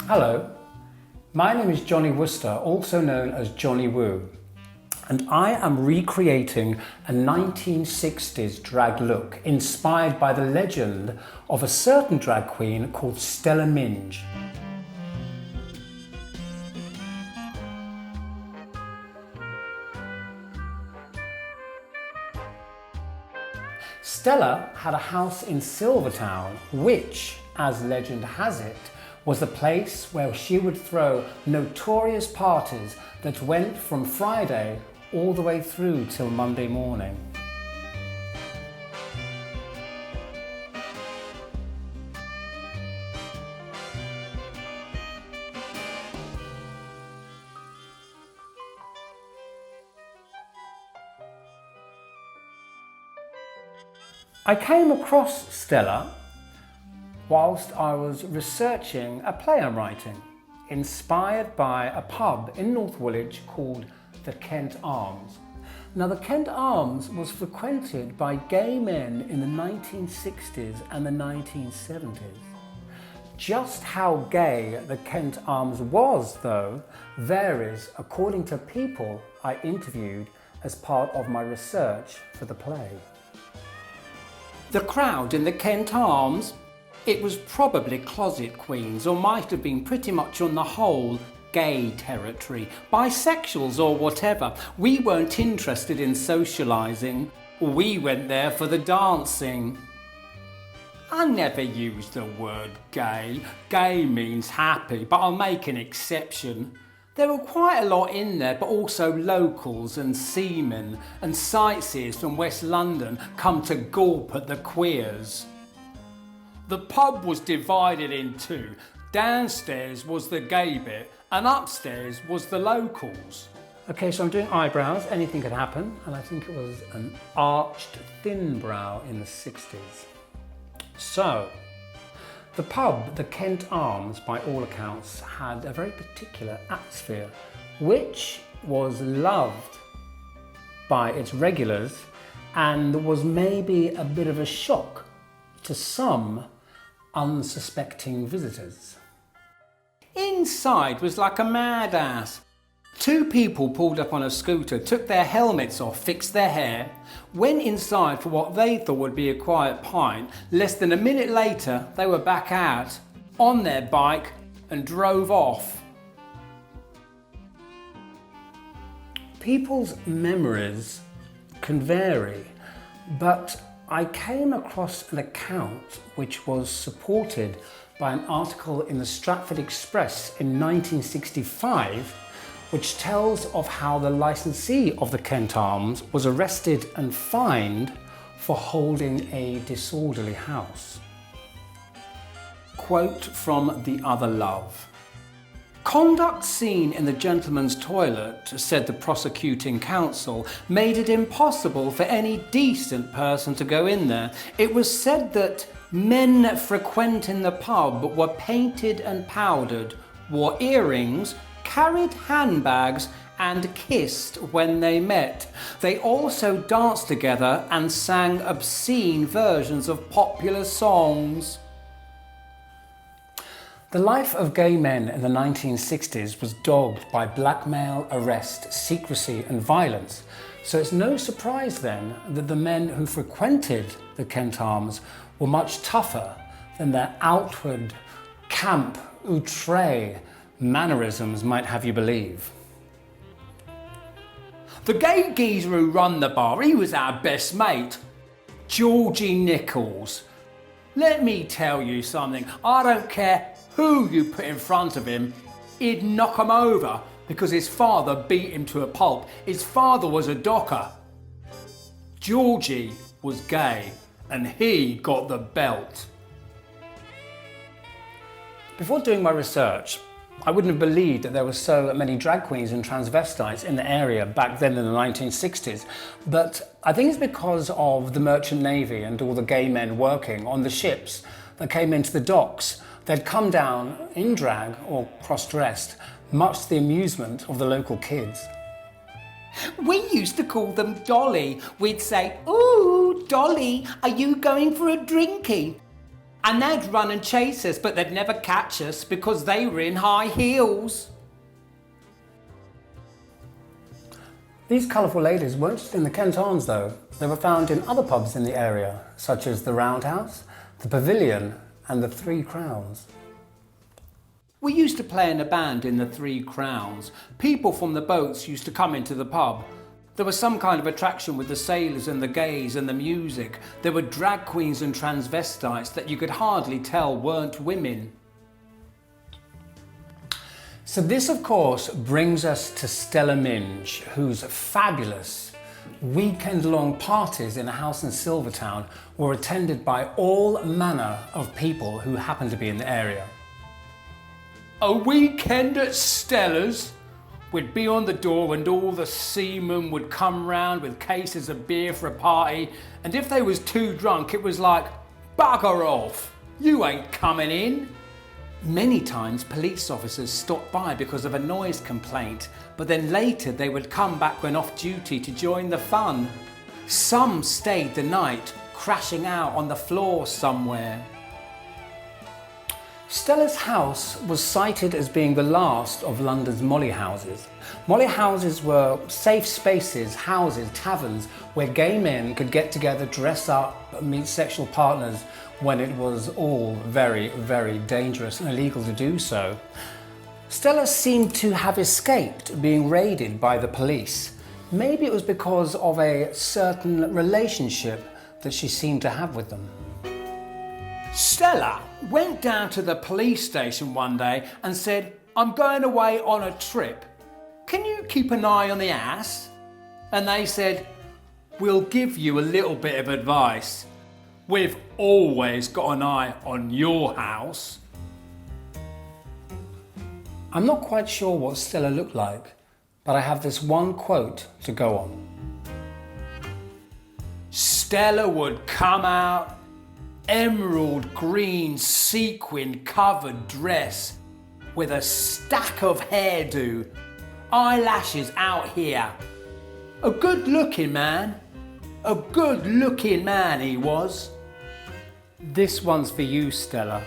Hello, my name is Jonny Wooster, also known as Jonny Woo, and I am recreating a 1960s drag look inspired by the legend of a certain drag queen called Stella Minge. Stella had a house in Silvertown, which, as legend has it, was the place where she would throw notorious parties that went from Friday all the way through till Monday morning. I came across Stella whilst I was researching a play I'm writing, inspired by a pub in North Woolwich called the Kent Arms. Now, the Kent Arms was frequented by gay men in the 1960s and the 1970s. Just how gay the Kent Arms was, though, varies according to people I interviewed as part of my research for the play. The crowd in the Kent Arms, it was probably closet queens, or might have been pretty much on the whole gay territory, bisexuals or whatever. We weren't interested in socialising. We went there for the dancing. I never use the word gay. Gay means happy, but I'll make an exception. There were quite a lot in there, but also locals and seamen and sightseers from West London come to gawp at the queers. The pub was divided in two. Downstairs was the gay bit and upstairs was the locals. Okay, so I'm doing eyebrows, anything could happen, and I think it was an arched thin brow in the 60s. So, the pub, the Kent Arms, by all accounts, had a very particular atmosphere, which was loved by its regulars and was maybe a bit of a shock to some unsuspecting visitors. Inside was like a mad ass. Two people pulled up on a scooter, took their helmets off, fixed their hair, went inside for what they thought would be a quiet pint. Less than a minute later, they were back out, on their bike, and drove off. People's memories can vary, but I came across an account which was supported by an article in the Stratford Express in 1965, which tells of how the licensee of the Kent Arms was arrested and fined for holding a disorderly house. Quote from The Other Love. Conduct seen in the gentleman's toilet, said the prosecuting counsel, made it impossible for any decent person to go in there. It was said that men frequenting the pub were painted and powdered, wore earrings, carried handbags and kissed when they met. They also danced together and sang obscene versions of popular songs. The life of gay men in the 1960s was dogged by blackmail, arrest, secrecy and violence. So it's no surprise then that the men who frequented the Kent Arms were much tougher than their outward camp, outre mannerisms might have you believe. The gay geezer who run the bar, he was our best mate, Georgie Nichols. Let me tell you something, I don't care who you put in front of him, he'd knock him over because his father beat him to a pulp. His father was a docker. Georgie was gay and he got the belt. Before doing my research, I wouldn't have believed that there were so many drag queens and transvestites in the area back then in the 1960s. But I think it's because of the Merchant Navy and all the gay men working on the ships that came into the docks. They'd come down in drag or cross-dressed, much to the amusement of the local kids. We used to call them Dolly. We'd say, "Ooh, Dolly, are you going for a drinky?" And they'd run and chase us, but they'd never catch us because they were in high heels. These colourful ladies weren't just in the Kent Arms though. They were found in other pubs in the area, such as the Roundhouse, the Pavilion and the Three Crowns. We used to play in a band in the Three Crowns. People from the boats used to come into the pub. There was some kind of attraction with the sailors and the gays and the music. There were drag queens and transvestites that you could hardly tell weren't women. So this, of course, brings us to Stella Minge, whose fabulous weekend-long parties in a house in Silvertown were attended by all manner of people who happened to be in the area. A weekend at Stella's? We'd be on the door and all the seamen would come round with cases of beer for a party, and if they was too drunk it was like, bugger off, you ain't coming in. Many times police officers stopped by because of a noise complaint, but then later they would come back when off duty to join the fun. Some stayed the night, crashing out on the floor somewhere. Stella's house was cited as being the last of London's molly houses. Molly houses were safe spaces, houses, taverns where gay men could get together, dress up, meet sexual partners when it was all very, very dangerous and illegal to do so. Stella seemed to have escaped being raided by the police. Maybe it was because of a certain relationship that she seemed to have with them. Stella went down to the police station one day and said, "I'm going away on a trip. Can you keep an eye on the ass?" And they said, "We'll give you a little bit of advice. We've always got an eye on your house." I'm not quite sure what Stella looked like, but I have this one quote to go on. Stella would come out, emerald green sequin covered dress with a stack of hairdo, eyelashes out here. A good looking man he was. This one's for you, Stella.